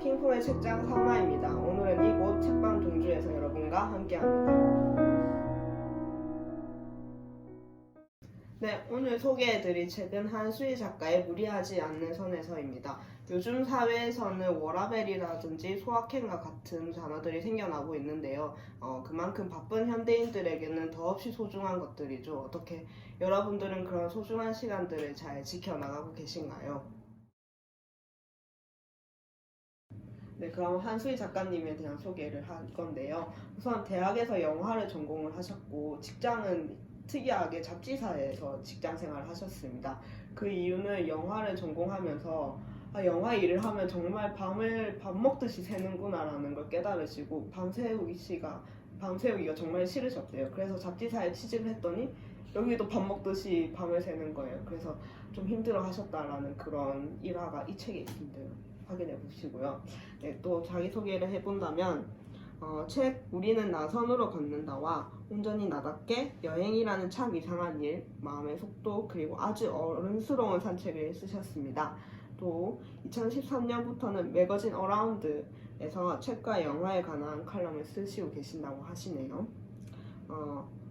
킹프로의 책장 상마입니다. 오늘은 이곳 책방 동주에서 여러분과 함께합니다. 네, 오늘 소개해드릴 책은 한수희 작가의 무리하지 않는 선에서입니다. 요즘 사회에서는 워라밸이라든지 소확행과 같은 단어들이 생겨나고 있는데요. 그만큼 바쁜 현대인들에게는 더없이 소중한 것들이죠. 어떻게 여러분들은 그런 소중한 시간들을 잘 지켜나가고 계신가요? 네, 그럼 한수희 작가님에 대한 소개를 할 건데요. 우선 대학에서 영화를 전공을 하셨고 직장은 특이하게 잡지사에서 직장 생활을 하셨습니다. 그 이유는 영화를 전공하면서 영화 일을 하면 정말 밤을 밥 먹듯이 새는구나라는 걸 깨달으시고 밤새우기가 정말 싫으셨대요. 그래서 잡지사에 취직을 했더니 여기도 밥 먹듯이 밤을 새는 거예요. 그래서 좀 힘들어 하셨다라는 그런 일화가 이 책에 있습니다. 확인해 보시고요. 네, 또 자기소개를 해본다면 책 우리는 나선으로 걷는다와 온전히 나답게 여행이라는 참 이상한 일, 마음의 속도, 그리고 아주 어른스러운 산책을 쓰셨습니다. 또 2013년부터는 매거진 어라운드에서 책과 영화에 관한 칼럼을 쓰시고 계신다고 하시네요.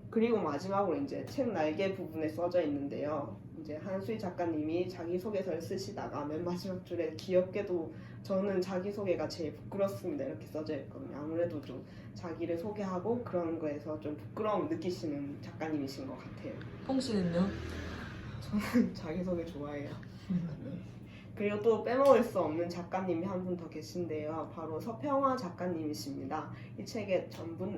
그리고 마지막으로 이제 책 날개 부분에 써져 있는데요. 이제 한수희 작가님이 자기소개서를 쓰시다가 맨 마지막 줄에 귀엽게도 저는 자기소개가 제일 부끄럽습니다 이렇게 써져 있거든요. 아무래도 좀 자기를 소개하고 그런 거에서 좀 부끄러움을 느끼시는 작가님이신 것 같아요. 뽕 씨는요? 저는 자기소개 좋아해요. 네. 그리고 또 빼먹을 수 없는 작가님이 한 분 더 계신데요. 바로 서평화 작가님이십니다. 이 책의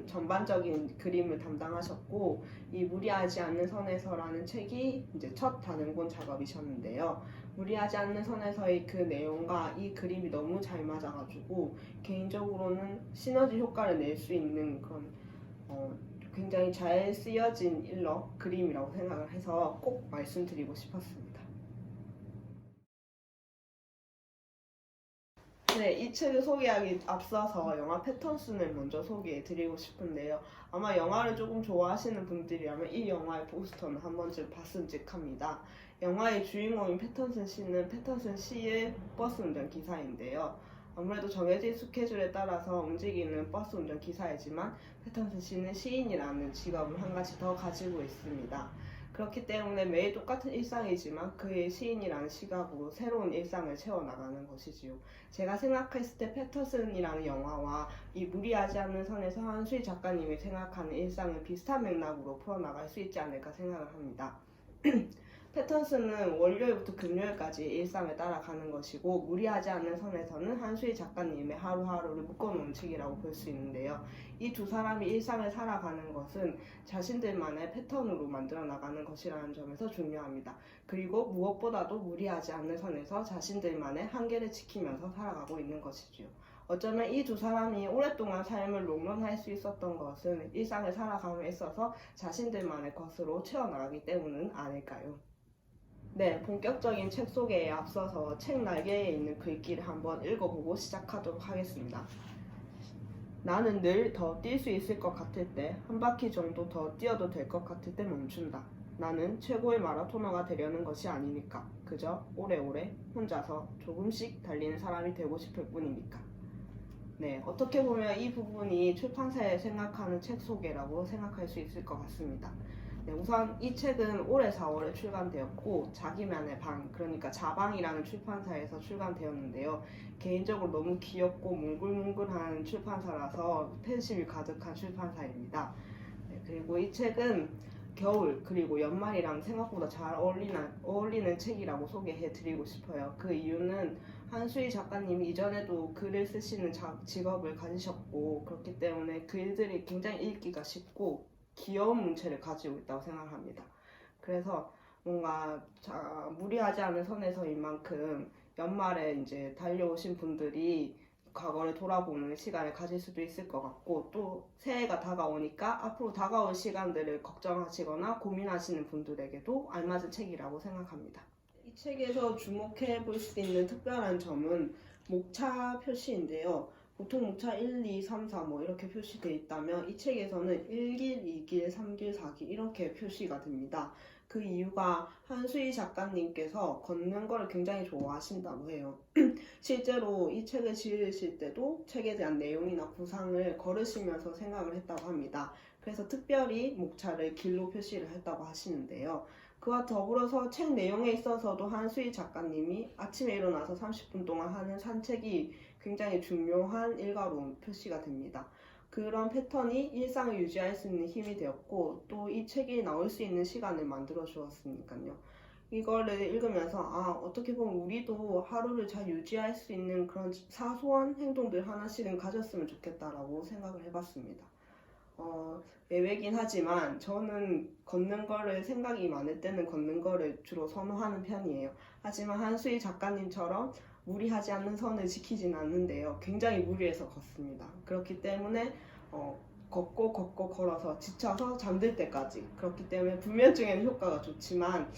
전반적인 그림을 담당하셨고, 이 무리하지 않는 선에서라는 책이 이제 첫 단행본 작업이셨는데요. 무리하지 않는 선에서의 그 내용과 이 그림이 너무 잘 맞아가지고 개인적으로는 시너지 효과를 낼 수 있는 그런 굉장히 잘 쓰여진 그림이라고 생각을 해서 꼭 말씀드리고 싶었습니다. 네, 이 책을 소개하기 앞서서 영화 패턴슨을 먼저 소개해드리고 싶은데요. 아마 영화를 조금 좋아하시는 분들이라면 이 영화의 포스터는 한 번쯤 봤음직합니다. 영화의 주인공인 패턴슨 씨는 패턴슨 씨의 버스 운전 기사인데요. 아무래도 정해진 스케줄에 따라서 움직이는 버스 운전 기사이지만 패턴슨 씨는 시인이라는 직업을 한 가지 더 가지고 있습니다. 그렇기 때문에 매일 똑같은 일상이지만 그의 시인이라는 시각으로 새로운 일상을 채워나가는 것이지요. 제가 생각했을 때 패터슨이라는 영화와 이 무리하지 않는 선에서 한수희 작가님이 생각하는 일상을 비슷한 맥락으로 풀어나갈 수 있지 않을까 생각을 합니다. 패턴슨은 월요일부터 금요일까지 일상을 따라가는 것이고 무리하지 않는 선에서는 한수희 작가님의 하루하루를 묶어놓은 책이라고 볼 수 있는데요. 이 두 사람이 일상을 살아가는 것은 자신들만의 패턴으로 만들어 나가는 것이라는 점에서 중요합니다. 그리고 무엇보다도 무리하지 않는 선에서 자신들만의 한계를 지키면서 살아가고 있는 것이지요. 어쩌면 이 두 사람이 오랫동안 삶을 롱런할 수 있었던 것은 일상을 살아감에 있어서 자신들만의 것으로 채워나가기 때문은 아닐까요? 네, 본격적인 책 소개에 앞서서 책 날개에 있는 글귀를 한번 읽어보고 시작하도록 하겠습니다. 나는 늘 더 뛸 수 있을 것 같을 때, 한 바퀴 정도 더 뛰어도 될 것 같을 때 멈춘다. 나는 최고의 마라토너가 되려는 것이 아니니까. 그저 오래오래 혼자서 조금씩 달리는 사람이 되고 싶을 뿐이니까. 네, 어떻게 보면 이 부분이 출판사에 생각하는 책 소개라고 생각할 수 있을 것 같습니다. 네, 우선 이 책은 올해 4월에 출간되었고 자기만의 방, 그러니까 자방이라는 출판사에서 출간되었는데요. 개인적으로 너무 귀엽고 몽글몽글한 출판사라서 팬심이 가득한 출판사입니다. 네, 그리고 이 책은 겨울 그리고 연말이랑 생각보다 잘 어울리는 책이라고 소개해드리고 싶어요. 그 이유는 한수희 작가님이 이전에도 글을 쓰시는 직업을 가지셨고 그렇기 때문에 글들이 굉장히 읽기가 쉽고 귀여운 문체를 가지고 있다고 생각합니다. 그래서 뭔가 무리하지 않은 선에서인 만큼 연말에 이제 달려오신 분들이 과거를 돌아보는 시간을 가질 수도 있을 것 같고 또 새해가 다가오니까 앞으로 다가올 시간들을 걱정하시거나 고민하시는 분들에게도 알맞은 책이라고 생각합니다. 이 책에서 주목해 볼 수 있는 특별한 점은 목차 표시인데요. 보통 목차 1, 2, 3, 4 이렇게 표시되어 있다면 이 책에서는 1길, 2길, 3길, 4길 이렇게 표시가 됩니다. 그 이유가 한수희 작가님께서 걷는 거를 굉장히 좋아하신다고 해요. 실제로 이 책을 지으실 때도 책에 대한 내용이나 구상을 걸으시면서 생각을 했다고 합니다. 그래서 특별히 목차를 길로 표시를 했다고 하시는데요. 그와 더불어서 책 내용에 있어서도 한수희 작가님이 아침에 일어나서 30분 동안 하는 산책이 굉장히 중요한 일과로 표시가 됩니다. 그런 패턴이 일상을 유지할 수 있는 힘이 되었고 또 이 책이 나올 수 있는 시간을 만들어 주었으니까요. 이거를 읽으면서 어떻게 보면 우리도 하루를 잘 유지할 수 있는 그런 사소한 행동들 하나씩은 가졌으면 좋겠다라고 생각을 해봤습니다. 예외긴 하지만 저는 걷는 거를 생각이 많을 때는 걷는 거를 주로 선호하는 편이에요. 하지만 한수희 작가님처럼 무리하지 않는 선을 지키진 않는데요. 굉장히 무리해서 걷습니다. 그렇기 때문에 걷고 걸어서 지쳐서 잠들 때까지. 그렇기 때문에 불면증에는 효과가 좋지만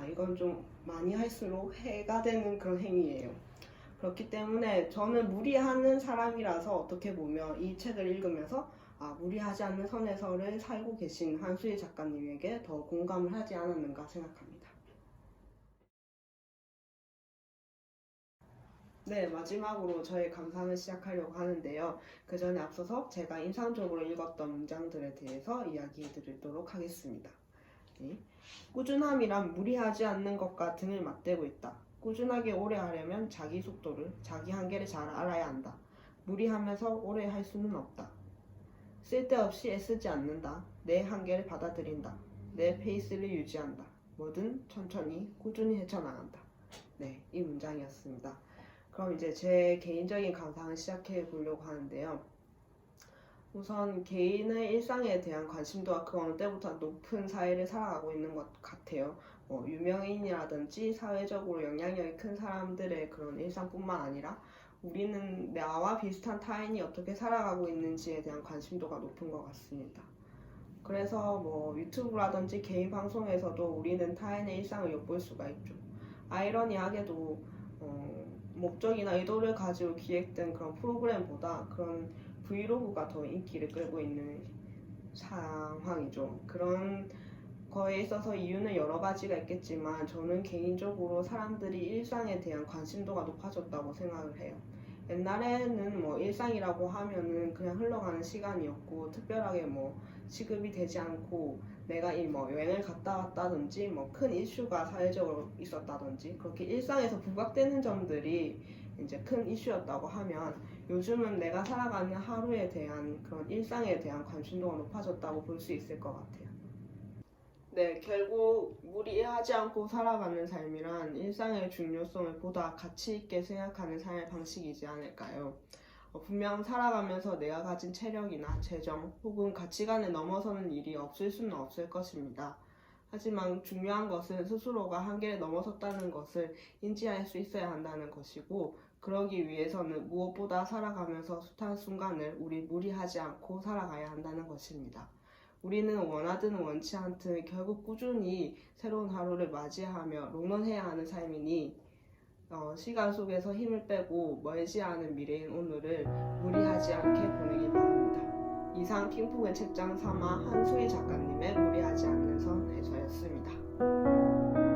이건 좀 많이 할수록 해가 되는 그런 행위예요. 그렇기 때문에 저는 무리하는 사람이라서 어떻게 보면 이 책을 읽으면서 무리하지 않는 선에서를 살고 계신 한수희 작가님에게 더 공감을 하지 않았는가 생각합니다. 네, 마지막으로 저의 감상을 시작하려고 하는데요. 그 전에 앞서서 제가 인상적으로 읽었던 문장들에 대해서 이야기해 드리도록 하겠습니다. 네. 꾸준함이란 무리하지 않는 것과 등을 맞대고 있다. 꾸준하게 오래 하려면 자기 속도를, 자기 한계를 잘 알아야 한다. 무리하면서 오래 할 수는 없다. 쓸데없이 애쓰지 않는다. 내 한계를 받아들인다. 내 페이스를 유지한다. 뭐든 천천히 꾸준히 헤쳐나간다. 네, 이 문장이었습니다. 그럼 이제 제 개인적인 감상을 시작해 보려고 하는데요. 우선 개인의 일상에 대한 관심도가 그 어느 때부터 높은 사회를 살아가고 있는 것 같아요. 유명인이라든지 사회적으로 영향력이 큰 사람들의 그런 일상뿐만 아니라 우리는 나와 비슷한 타인이 어떻게 살아가고 있는지에 대한 관심도가 높은 것 같습니다. 그래서 유튜브라든지 개인 방송에서도 우리는 타인의 일상을 엿볼 수가 있죠. 아이러니하게도 목적이나 의도를 가지고 기획된 그런 프로그램보다 그런 브이로그가 더 인기를 끌고 있는 상황이죠. 그런 거에 있어서 이유는 여러 가지가 있겠지만 저는 개인적으로 사람들이 일상에 대한 관심도가 높아졌다고 생각을 해요. 옛날에는 일상이라고 하면은 그냥 흘러가는 시간이었고 특별하게 시급이 되지 않고 내가 여행을 갔다 왔다든지 큰 이슈가 사회적으로 있었다든지 그렇게 일상에서 부각되는 점들이 이제 큰 이슈였다고 하면 요즘은 내가 살아가는 하루에 대한 그런 일상에 대한 관심도가 높아졌다고 볼 수 있을 것 같아요. 네, 결국 무리하지 않고 살아가는 삶이란 일상의 중요성을 보다 가치 있게 생각하는 삶의 방식이지 않을까요? 분명 살아가면서 내가 가진 체력이나 재정 혹은 가치관을 넘어서는 일이 없을 수는 없을 것입니다. 하지만 중요한 것은 스스로가 한계를 넘어섰다는 것을 인지할 수 있어야 한다는 것이고 그러기 위해서는 무엇보다 살아가면서 숱한 순간을 우리 무리하지 않고 살아가야 한다는 것입니다. 우리는 원하든 원치 않든 결국 꾸준히 새로운 하루를 맞이하며 롱런해야 하는 삶이니 시간 속에서 힘을 빼고 멀지 않은 미래인 오늘을 무리하지 않게 보내길 바랍니다. 이상 핑퐁의 책장 3화 한수희 작가님의 무리하지 않는 선 해설이었습니다.